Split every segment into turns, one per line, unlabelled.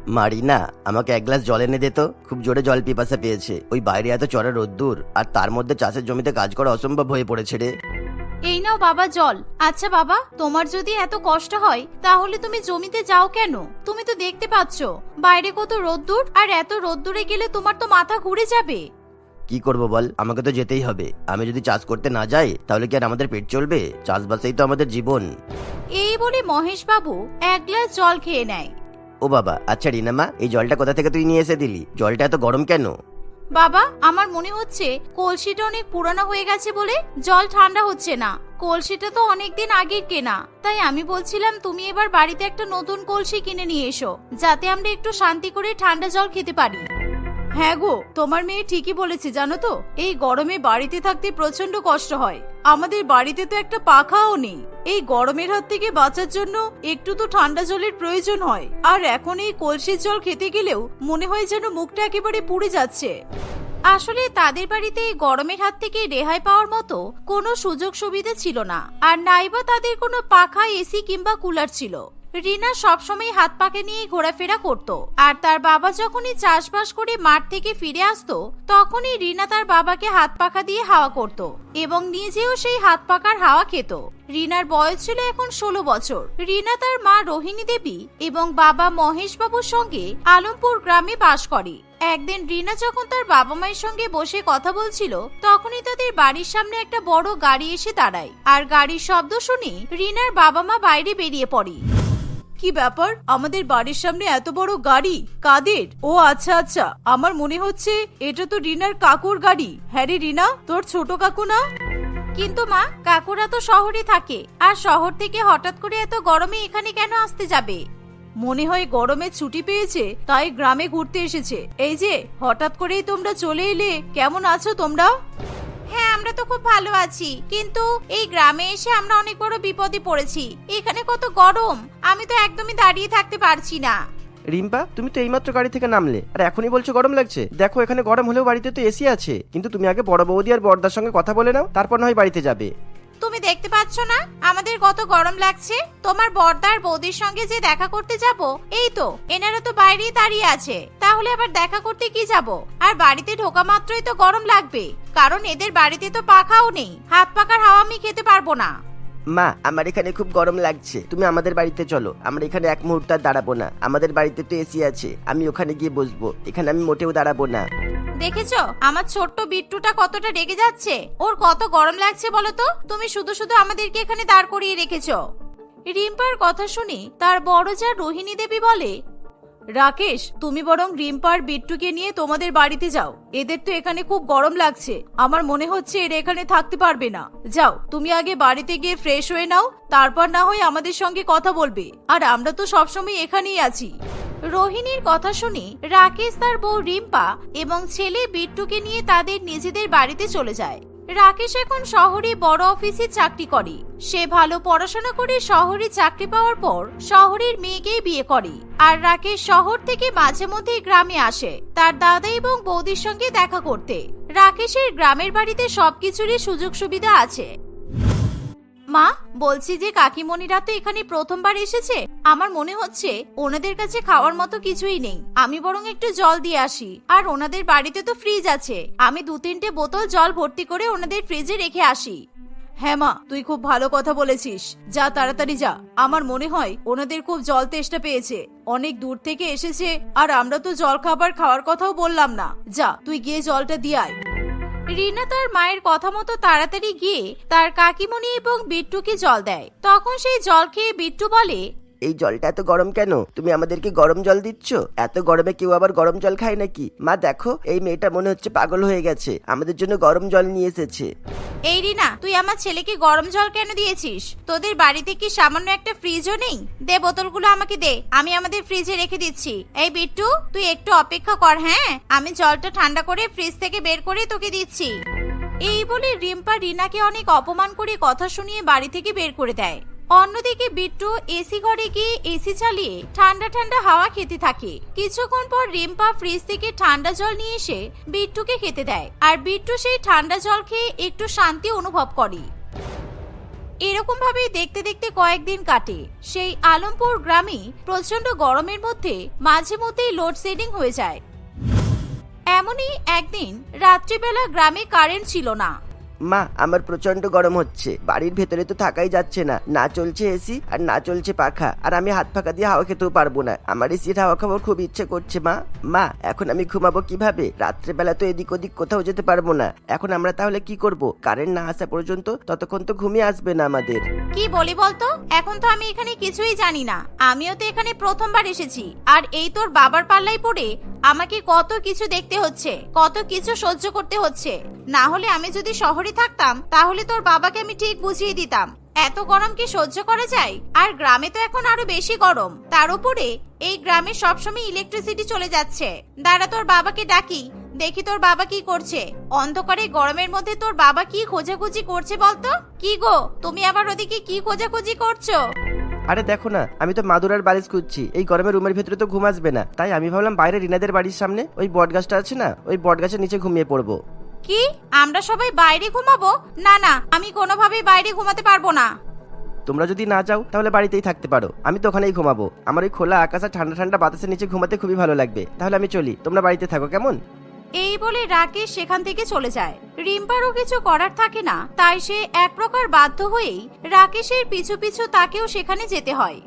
Marina, আমাকে এক glass জল এনে দে তো, খুব জোরে জল পিপাসা পেয়েছে। ওই বাইরে এত চড়া রোদ্দুর, আর তার মধ্যে চাষের জমিতে কাজ করা অসম্ভব হয়ে পড়েছে রে।
এই নাও বাবা জল। আচ্ছা বাবা, তোমার যদি এত কষ্ট হয় তাহলে তুমি জমিতে যাও কেন? তুমি তো দেখতে পাচ্ছ বাইরে কত রোদ্দুর, আর এত রোদ্দুরে গেলে তোমার তো মাথা ঘুরে যাবে।
কি করব বল, আমাকে তো যেতেই হবে। আমি যদি চাষ করতে না যাই তাহলে কি আর আমাদের পেট চলবে? চাষবাসেই তো আমাদের জীবন।
এই বলে মহেশ বাবু এক গ্লাস জল খেয়ে নেয়।
ও বাবা, আচ্ছা রিনামা, এই জলটা কোথা থেকে তুই নিয়ে এসে দিলি? জলটা এত গরম কেন?
বাবা, আমার মনে হচ্ছে কলসিটা অনেক পুরানো হয়ে গেছে বলে জল ঠান্ডা হচ্ছে না। কলসিটা তো অনেকদিন আগের কেনা, তাই আমি বলছিলাম তুমি এবার বাড়িতে একটা নতুন কলসি কিনে নিয়ে এসো, যাতে আমরা একটু শান্তি করে ঠান্ডা জল খেতে পারি। হ্যাঁ গো, তোমার মেয়ে ঠিকই বলেছে। জানো তো, এই গরমে বাড়িতে থাকতে প্রচন্ড কষ্ট হয়। আমাদের বাড়িতে তো একটা পাখাও নেই। এই গরমের হাত থেকে বাঁচার জন্য একটু তো ঠান্ডা জলের প্রয়োজন হয়। আর এখন এই কলসির জল খেতে গেলেও মনে হয় যেন মুখটা একেবারে পুড়ে যাচ্ছে। আসলে তাদের বাড়িতে এই গরমের হাত থেকে রেহাই পাওয়ার মতো কোনো সুযোগ সুবিধা ছিল না, আর নাইবা তাদের কোনো পাখা, এসি কিংবা কুলার ছিল। রিনা সবসময় হাত পাকে নিয়ে ঘোরাফেরা করত, আর তার বাবা যখনই চাষবাস করে মাঠ থেকে ফিরে আসতো তখনই রিনা তার বাবাকে হাত পাখা দিয়ে হাওয়া করত এবং নিজেও সেই হাত পাকার হাওয়া খেত। রিনার বয়স ছিল এখন 16 বছর। রিনা তার মা রোহিণী দেবী এবং বাবা মহেশ বাবুর সঙ্গে আলমপুর গ্রামে বাস করে। একদিন রিনা যখন তার বাবা মায়ের সঙ্গে বসে কথা বলছিল তখনই তাদের বাড়ির সামনে একটা বড় গাড়ি এসে দাঁড়ায়, আর গাড়ির শব্দ শুনে রিনার বাবা মা বাইরে বেরিয়ে পড়ে। কি ব্যাপার, আমাদের বাড়ির সামনে এত বড় গাড়ি কাদের? ও আচ্ছা আচ্ছা, আমার মনে হচ্ছে এটা তো রিনার কাকুর গাড়ি। হ্যাঁ রে রিনা, তোর ছোট কাকু না? কিন্তু মা, কাকুরা তো শহরে থাকে, আর শহর থেকে হঠাৎ করে এত গরমে এখানে কেন আসতে যাবে? মনে হয় গরমে ছুটি পেয়েছে, তাই গ্রামে ঘুরতে এসেছে। এই যে হঠাৎ করেই তোমরা চলে এলে, কেমন আছো তোমরা? হ্যাঁ, আমরা তো খুব ভালো আছি, কিন্তু এই গ্রামে এসে আমরা অনেক বড় বিপদে পড়েছি। এখানে কত গরম, আমি তো একদমই দাঁড়িয়ে থাকতে পারছি না।
রিম্পা, তুমি তো এইমাত্র গাড়ি থেকে নামলে আর এখনই বলছো গরম লাগছে? দেখো, এখানে গরম হলেও বাড়িতে তো এসি আছে। কিন্তু তুমি আগে বড় বৌদি আর বড়দার সঙ্গে কথা বলে নাও, তারপর না হয় বাড়িতে যাবে।
তুমি দেখতে পাচ্ছ না আমাদের কত গরম লাগছে? তোমার বড়দার বৌদির সঙ্গে যে দেখা করতে যাব, এই তো এনারা তো বাইরেই দাঁড়িয়ে আছে। তাহলে আবার দেখা করতে কি যাব? আর বাড়িতে ঢোকা মাত্রই তো গরম লাগবে, কারণ এদের বাড়িতে তো পাখাও নেই। হাত পাখার হাওয়া আমি খেতে পারবো না।
মা, আমার এখানে খুব গরম লাগছে, তুমি আমাদের বাড়িতে চলো। আমরা এখানে এক মুহূর্ত আর দাঁড়াবো না। আমাদের বাড়িতে তো এসি আছে, আমি ওখানে গিয়ে বসবো। এখানে আমি মোটেও দাঁড়াবো না।
দেখেছো আমার ছোট্ট বিট্টুটা কতটা রেগে যাচ্ছে? ওর কত গরম লাগছে বলো তো? তুমি শুধু শুধু আমাদেরকে এখানে দাঁড় করিয়ে রেখেছো। রিম্পার কথা শুনে তার বড় যা রোহিণী দেবী বলে, রাকেশ, তুমি বরং রিম্পার বিট্টুকে নিয়ে তোমাদের বাড়িতে যাও। এদের তো এখানে খুব গরম লাগছে, আমার মনে হচ্ছে এরা এখানে থাকতে পারবে না। যাও, তুমি আগে বাড়িতে গিয়ে ফ্রেশ হয়ে নাও, তারপর না হয় আমাদের সঙ্গে কথা বলবে। আর আমরা তো সবসময় এখানেই আছি। রোহিণীর কথা শুনে রাকেশ, তার বউ রিম্পা এবং ছেলে বিট্টুকে নিয়ে তাদের নিজেদের বাড়িতে চলে যায়। রাকেশ এখন শহরে বড় অফিসে চাকরি করে। সে ভালো পড়াশোনা করে শহরে চাকরি পাওয়ার পর শহরের মেয়েকেই বিয়ে করে। আর রাকেশ শহর থেকে মাঝে মধ্যে গ্রামে আসে তার দাদা এবং বৌদির সঙ্গে দেখা করতে। রাকেশের গ্রামের বাড়িতে সবকিছুরই সুযোগ সুবিধা আছে। মা, বলছি যে কাকিমণিরা তো এখানে প্রথমবার এসেছে, আমার মনে হচ্ছে ওনাদের কাছে খাওয়ার মতো কিছুই নেই। আমি বরং একটু জল দিয়ে আসি। আর ওনাদের বাড়িতে তো ফ্রিজ আছে, আমি 2-3টে বোতল জল ভর্তি করে ওনাদের ফ্রিজে রেখে আসি। হ্যাঁ মা, তুই খুব ভালো কথা বলেছিস। যা, তাড়াতাড়ি যা। আমার মনে হয় ওনাদের খুব জল তেষ্টা পেয়েছে, অনেক দূর থেকে এসেছে, আর আমরা তো জল খাবার খাওয়ার কথাও বললাম না। যা, তুই গিয়ে জলটা দিয়ে আয়। রিনা তার মায়ের কথা মতো তাড়াতাড়ি গিয়ে তার কাকিমণি এবং বিট্টুকে জল দেয়। তখন সেই জল খেয়ে বিট্টু বলে,
এই জলটা এত গরম কেন? তুমি আমাদেরকে গরম জল দিচ্ছ? এত গরমে কেউ আবার গরম জল খায় নাকি? মা দেখো, এই মেয়েটা মনে হচ্ছে পাগল হয়ে গেছে, আমাদের জন্য গরম জল নিয়ে এসেছে।
এই রিনা, তুই আমার ছেলেকে গরম জল কেন দিয়েছিস? তোদের বাড়িতে কি সামান্য একটা ফ্রিজও নেই? দে, বোতলগুলো আমাকে দে, আমি আমাদের ফ্রিজে রেখে দিচ্ছি। এই বিট্টু, তুই একটু অপেক্ষা কর। হ্যাঁ, আমি জলটা ঠান্ডা করে ফ্রিজ থেকে বের করে তোকে দিচ্ছি। এই বলে রিম্পা রিনাকে অনেক অপমান করে কথা শুনিয়ে বাড়ি থেকে বের করে দেয়। অন্যদিকে বিট্টু এসি ঘরে গিয়ে এসি চালিয়ে ঠান্ডা ঠান্ডা হাওয়া খেতে থাকে। কিছুক্ষণ পর রিম্পা ফ্রিজ থেকে ঠান্ডা জল নিয়ে এসে বিট্টুকে খেতে দেয়, আর বিট্টু সেই ঠান্ডা জল খেয়ে একটু শান্তি অনুভব করে। এরকম ভাবেই দেখতে দেখতে কয়েকদিন কাটে। সেই আলমপুর গ্রামে প্রচন্ড গরমের মধ্যে মাঝে মধ্যেই লোডশেডিং হয়ে যায়। এমনই একদিন রাত্রিবেলা গ্রামে কারেন্ট ছিল না।
মা, আমার প্রচন্ড গরম হচ্ছে, বাড়ির ভেতরে তো থাকাই যাচ্ছে না, না চলছে এসি আর না চলছে পাখা, আর আমি হাত পাখা দিয়ে হাওয়া খেতেও পারবো না। আমার এসির হাওয়া খাওয়ার খুব ইচ্ছে করছে। মা এখন আমি ঘুমাবো কিভাবে? রাত্রেবেলা তো এদিক ওদিক কোথাও যেতে পারবো না। এখন আমরা তাহলে কি করব? কারেন্ট না আসা পর্যন্ত ততক্ষণ তো ঘুমিয়ে আসবে না আমাদের।
কি বলি বলতো, এখন তো আমি এখানে কিছুই জানি না। আমিও তো এখানে প্রথমবার এসেছি, আর এই তোর বাবার পাল্লাই পড়ে আমাকে কত কিছু দেখতে হচ্ছে, কত কিছু সহ্য করতে হচ্ছে। না হলে আমি যদি শহরে থাকতাম তাহলে তোর বাবাকে আমি ঠিক বুঝিয়ে দিতাম এত গরম কি সহ্য করা যায়। আর গ্রামে তো এখন আরো বেশি গরম, তার উপরে এই গ্রামে সবসময় ইলেকট্রিসিটি চলে যাচ্ছে। দাঁড়া, তোর বাবাকে ডাকি, দেখি তোর বাবা কি করছে। অন্ধকারে গরমের মধ্যে তোর বাবা কি খোঁজাখুঁজি করছে বলতো। কি গো, তুমি আবার ওদিকে কি খোঁজাখুঁজি করছো?
আরে দেখো না, আমি তো মাদুরার বালিশ খুঁজছি। এই গরমে রুমের ভেতরে তো ঘুম আসবে না, তাই আমি ভাবলাম বাইরে রিনাদের বাড়ির সামনে ওই বট গাছটা আছে না, ওই বট গাছের নিচে ঘুমিয়ে পড়বো।
কি, আমরা সবাই বাইরে ঘুমাবো? না না, আমি কোনোভাবেই বাইরে ঘুমাতে পারবো না।
তোমরা যদি না যাও তাহলে বাড়িতেই থাকতে পারো, আমি তো ওখানেই ঘুমাবো। আমার ওই খোলা আকাশ আর ঠান্ডা ঠান্ডা বাতাসের নিচে ঘুমাতে খুবই ভালো লাগবে। তাহলে আমি চলি, তোমরা বাড়িতে থাকো, কেমন?
এই বলে রাকেশ সেখান থেকে চলে যায়। রিম্পারও কিছু করার থাকে না, তাই সে এক প্রকার বাধ্য হয়েই রাকেশের পিছু পিছু তাকেও সেখানে যেতে হয়।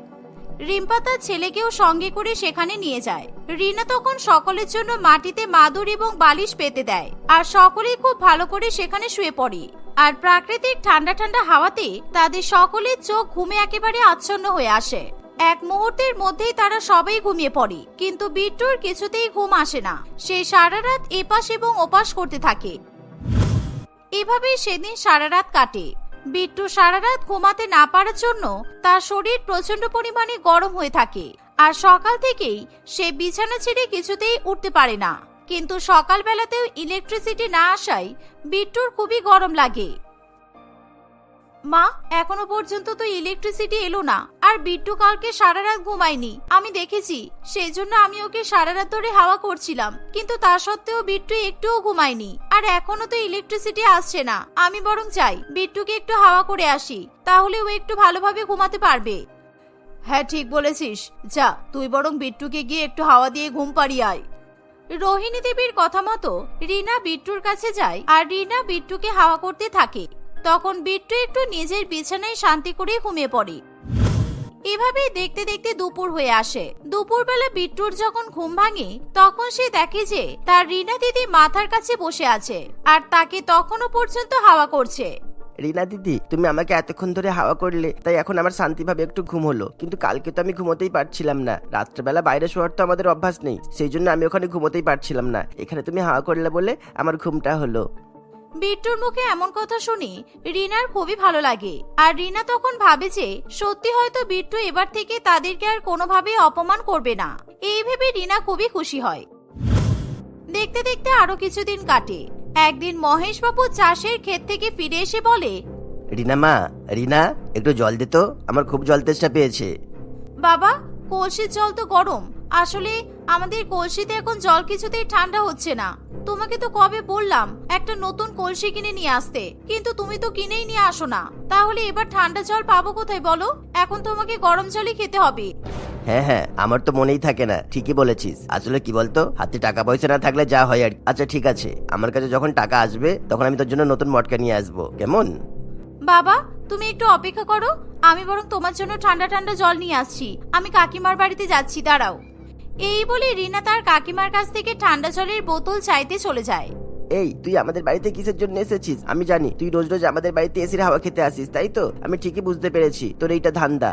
রিম্পা তার ছেলেকেও সঙ্গে করে সেখানে নিয়ে যায়। রিনা তখন সকলের জন্য মাটিতে মাদুর এবং বালিশ পেতে দেয়, আর সকলেই খুব ভালো করে সেখানে শুয়ে পড়ে। আর প্রাকৃতিক ঠান্ডা ঠান্ডা হাওয়াতে তাদের সকলের চোখ ঘুমে একেবারে আচ্ছন্ন হয়ে আসে। এক মুহূর্তের মধ্যেই তারা সবাই ঘুমিয়ে পড়ে, কিন্তু বিট্টুর কিছুতেই ঘুম আসে না। সে সারা রাত এপাশ এবং ওপাশ করতে থাকে। এভাবেই সেদিন সারা রাত কাটে। বিট্টু সারা রাত ঘুমাতে না পারার জন্য তার শরীর প্রচন্ড পরিমাণে গরম হয়ে থাকে, আর সকাল থেকেই সে বিছানা ছেড়ে কিছুতেই উঠতে পারে না। কিন্তু সকালবেলাতেও ইলেকট্রিসিটি না আসায় বিট্টুর খুবই গরম লাগে। মা, এখনো পর্যন্ত তো ইলেকট্রিসিটি এলো না, আর বিট্টু কালকে সারা রাত ঘুমায়নি, আমি দেখেছি। সেই জন্য আমি ওকে সারা রাত ধরে হাওয়া করছিলাম, কিন্তু তা সত্ত্বেও বিট্টু একটুও ঘুমায়নি। আর এখনো তো ইলেকট্রিসিটি আসছে না। আমি বরং যাই, বিট্টুকে একটু হাওয়া করে আসি, তাহলে ও একটু ভালোভাবে ঘুমাতে পারবে। হ্যাঁ, ঠিক বলেছিস, যা তুই বরং বিট্টুকে গিয়ে একটু হাওয়া দিয়ে ঘুম পাড়িয়ে আয়। রোহিণী দেবীর কথা মতো রিনা বিট্টুর কাছে যায়, আর রিনা বিট্টুকে হাওয়া করতে থাকে। তখন বিট্টু একটু নিজের বিছানায় শান্তি করে ঘুমিয়ে পড়ে। এভাবেই দেখতে দেখতে দুপুর হয়ে আসে। দুপুরবেলা বিট্টুর যখন ঘুম ভাঙে, তখন সে দেখে যে তার রিনা দিদি মাথার কাছে বসে আছে, আর তাকে তখনও পর্যন্ত হাওয়া করছে।
রিনা দিদি, তুমি আমাকে এতক্ষণ ধরে হাওয়া করলে, তাই এখন আমার শান্তিভাবে একটু ঘুম হলো। কিন্তু কালকে তো আমি ঘুমোতেই পারছিলাম না। রাত্রেবেলা বাইরে শোয়ার তো আমাদের অভ্যাস নেই, সেই জন্য আমি ওখানে ঘুমোতেই পারছিলাম না। এখানে তুমি হাওয়া করলে বলে আমার ঘুমটা হলো।
বিট্টুর মুখে এমন কথা শুনি রিনার খুবই ভালো লাগে। আর রিনা তখন ভাবে যে সত্যি হয়তো বিট্টু এবার থেকে তাদেরকে আর কোনোভাবে অপমান করবে না। এই ভেবে রিনা খুবই খুশি হয়। দেখতে দেখতে আরো কিছুদিন কাটে। একদিন মহেশ বাবু চাষের ক্ষেত থেকে ফিরে এসে বলে,
রিনা মা, রিনা একটু জল দে তো, আমার খুব জল তেষ্টা পেয়েছে।
বাবা, কলসির জল তো গরম। আসলে আমাদের কলসিতে এখন জল কিছুতেই ঠান্ডা হচ্ছে না। তোমাকে তো কবে বললাম একটা নতুন কলসি কিনে নিয়ে আসতে, কিন্তু তুমি তো কিনেই নিয়ে আসো না। তাহলে এবার ঠান্ডা জল পাবো কোথায় বলো? এখন তোমাকে গরম জলই খেতে হবে।
হ্যাঁ, আমার তো মনেই থাকে না, ঠিকই বলেছিস। আসলে কি বলতো, হাতে টাকা পয়সা না থাকলে যা হয় আর। আচ্ছা ঠিক আছে, আমার কাছে যখন টাকা আসবে তখন আমি তোর জন্য নতুন মটকা নিয়ে আসবো, কেমন?
বাবা, তুমি একটু অপেক্ষা করো, আমি বরং তোমার জন্য ঠান্ডা ঠান্ডা জল নিয়ে আসছি। আমি কাকিমার বাড়িতে যাচ্ছি, দাঁড়াও। এই বলে রিনা তার কাকিমার কাছ থেকে ঠান্ডা জলের বোতল চাইতে চলে যায়।
এই, তুই আমাদের বাড়িতে কিসের জন্য এসেছিস? আমি জানি তুই রোজ রোজ আমাদের বাড়িতে এসির হাওয়া খেতে আসিস, তাই তো? আমি ঠিকই বুঝতে পেরেছি তোর এইটা ধান্দা।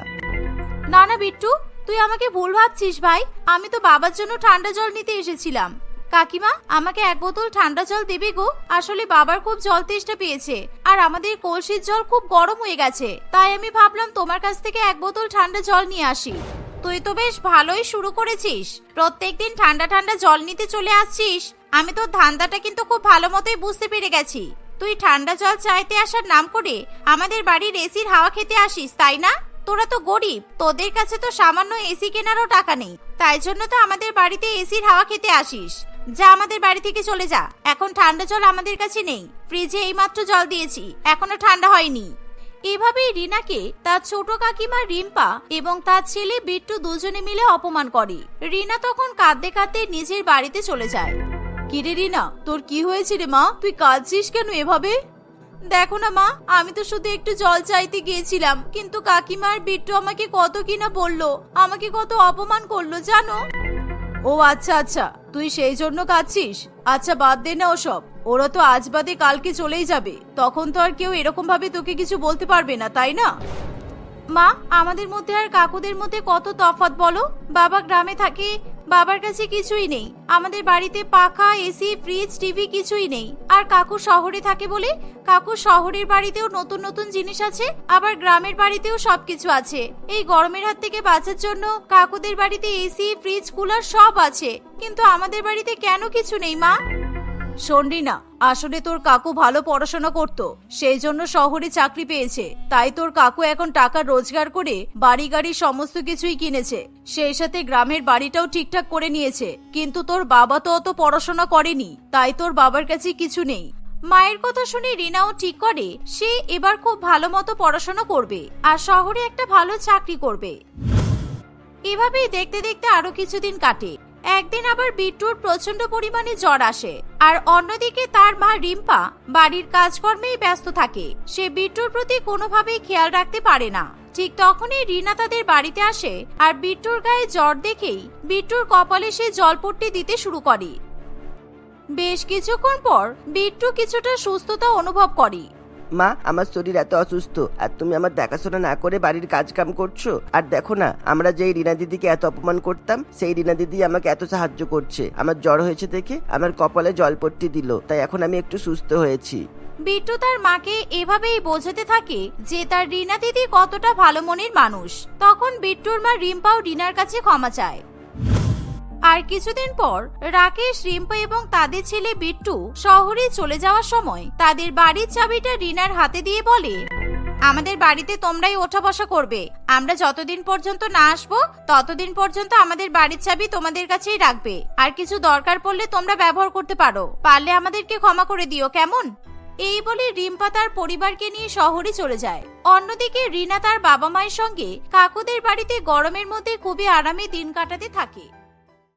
না না বিট্টু, তুই আমাকে ভুল ভাবছিস ভাই। আমি তো বাবার জন্য ঠান্ডা জল নিতে এসেছিলাম। কাকিমা, আমাকে এক বোতল ঠান্ডা জল দেবে গো? আসলে বাবার খুব জল তেষ্টা পেয়েছে, আর আমাদের কলসির জল খুব গরম হয়ে গেছে, তাই আমি ভাবলাম তোমার কাছ থেকে এক বোতল ঠান্ডা জল নিয়ে আসি। তুই তো বেশ ভালোই শুরু করেছিস, প্রত্যেকদিন ঠান্ডা ঠান্ডা জল নিতে চলে আসছিস। আমি তোর ধান্দাটা কিন্তু খুব ভালো মতোই বুঝতে পেরে গেছি। তুই ঠান্ডা জল চাইতে আসার নাম করে আমাদের বাড়ির এসির হাওয়া খেতে আসিস, তাই না? তোরা তো গরিব, তোদের কাছে তো সামান্য এসি কেনারও টাকা নেই, তাই জন্য তো আমাদের বাড়িতে এসির হাওয়া খেতে আসিস। যা, আমাদের বাড়ি থেকে চলে যা। এখন ঠান্ডা জল আমাদের কাছে নেই, ফ্রিজে এইমাত্র জল দিয়েছি, এখনো ঠান্ডা হয়নি। এভাবেই রিনাকে তার ছোট কাকিমা রিম্পা এবং তার ছেলে বিট্টু দুজনে মিলে অপমান করে। রিনা তখন কাঁদতে কাঁদতে নিজের বাড়িতে চলে যায়। কিরে রিনা, তোর কি হয়েছে রে মা? তুই কাঁদছিস কেন এভাবে? দেখো না মা, আমি তো শুধু একটু জল চাইতে গিয়েছিলাম, কিন্তু কাকিমা আর বিট্টু আমাকে কত কিনা বললো, আমাকে কত অপমান করলো জানো। ও আচ্ছা আচ্ছা, তুই সেই জন্য কাঁদছিস? আচ্ছা বাদ দে না ওসব, ওরা তো আজ বাদে কালকে চলেই যাবে, তখন তো আর কেউ এরকম ভাবে তোকে কিছু বলতে পারবে না, তাই না? মা, আমাদের মধ্যে আর কাকুদের মধ্যে কত তফাৎ বলো। বাবা গ্রামে থাকে, বাবার কাছে কিছুই নেই, আমাদের বাড়িতে পাখা, এসি, ফ্রিজ, টিভি কিছুই নেই। আর কাকু শহরে থাকে বলে কাকু শহরের বাড়িতেও নতুন নতুন জিনিস আছে, আবার গ্রামের বাড়িতেও সবকিছু আছে। এই গরমের হাত থেকে বাঁচার জন্য কাকুদের বাড়িতে এসি, ফ্রিজ, কুলার সব আছে, কিন্তু আমাদের বাড়িতে কেন কিছু নেই মা? শোন রিনা, আসলে তোর কাকু ভালো পড়াশোনা করত, সেই জন্য শহরে চাকরি পেয়েছে, তাই তোর কাকু এখন টাকা রোজগার করে বাড়ি গাড়ি সমস্ত কিছুই কিনেছে, সেই সাথে গ্রামের বাড়িটাও ঠিকঠাক করে নিয়েছে। কিন্তু তোর বাবা তো অত পড়াশোনা করেনি, তাই তোর বাবার কাছে কিছু নেই। মায়ের কথা শুনে রিনাও ঠিক করে সে এবার খুব ভালো মতো পড়াশোনা করবে আর শহরে একটা ভালো চাকরি করবে। এভাবেই দেখতে দেখতে আরো কিছুদিন কাটে। একদিন আবার বিট্টুর প্রচন্ড পরিমাণে জ্বর আসে, আর অন্যদিকে তার মা রিম্পা বাড়ির কাজকর্মেই ব্যস্ত থাকে। সে বিট্টুর প্রতি কোনোভাবেই খেয়াল রাখতে পারে না। ঠিক তখনই রিনা তাদের বাড়িতে আসে, আর বিট্টুর গায়ে জ্বর দেখেই বিট্টুর কপালে সে জলপট্টি দিতে শুরু করে। বেশ কিছুক্ষণ পর বিট্টু কিছুটা সুস্থতা অনুভব করে।
মা, আমার শরীর এত অসুস্থ আর তুমি আমার দেখাশোনা না করে বাড়ির কাজ কাম করছো। আর দেখো না, আমরা যেই রিনা দিদিকে এত অপমান করতাম, সেই রিনা দিদি আমাকে এত সাহায্য করছে। আমার জ্বর হয়েছে দেখে আমার কপালে জলপট্টি দিল, তাই এখন আমি একটু সুস্থ হয়েছি।
বিট্টু তার মাকে এভাবেই বোঝাতে থাকে যে তার রিনা দিদি কতটা ভালো মনের মানুষ। তখন বিট্টুর মা রিম্পাও রিনার কাছে ক্ষমা চায়। আর কিছুদিন পর রাকেশ, রিম্পা এবং তাদের ছেলে বিট্টু শহরে চলে যাওয়ার সময় তাদের বাড়ির চাবিটা রিনার হাতে দিয়ে বলে, আমাদের বাড়িতে তোমরাই ওঠা বসা করবে, আমরা যতদিন পর্যন্ত না আসবো ততদিন পর্যন্ত আমাদের বাড়ির চাবি তোমাদের কাছেই রাখবে, আর কিছু দরকার পড়লে তোমরা ব্যবহার করতে পারো, পারলে আমাদেরকে ক্ষমা করে দিও, কেমন? এই বলে রিম্পা তার পরিবারকে নিয়ে শহরে চলে যায়। অন্যদিকে রিনা তার বাবা মায়ের সঙ্গে কাকুদের বাড়িতে গরমের মধ্যে খুবই আরামে দিন কাটাতে থাকে।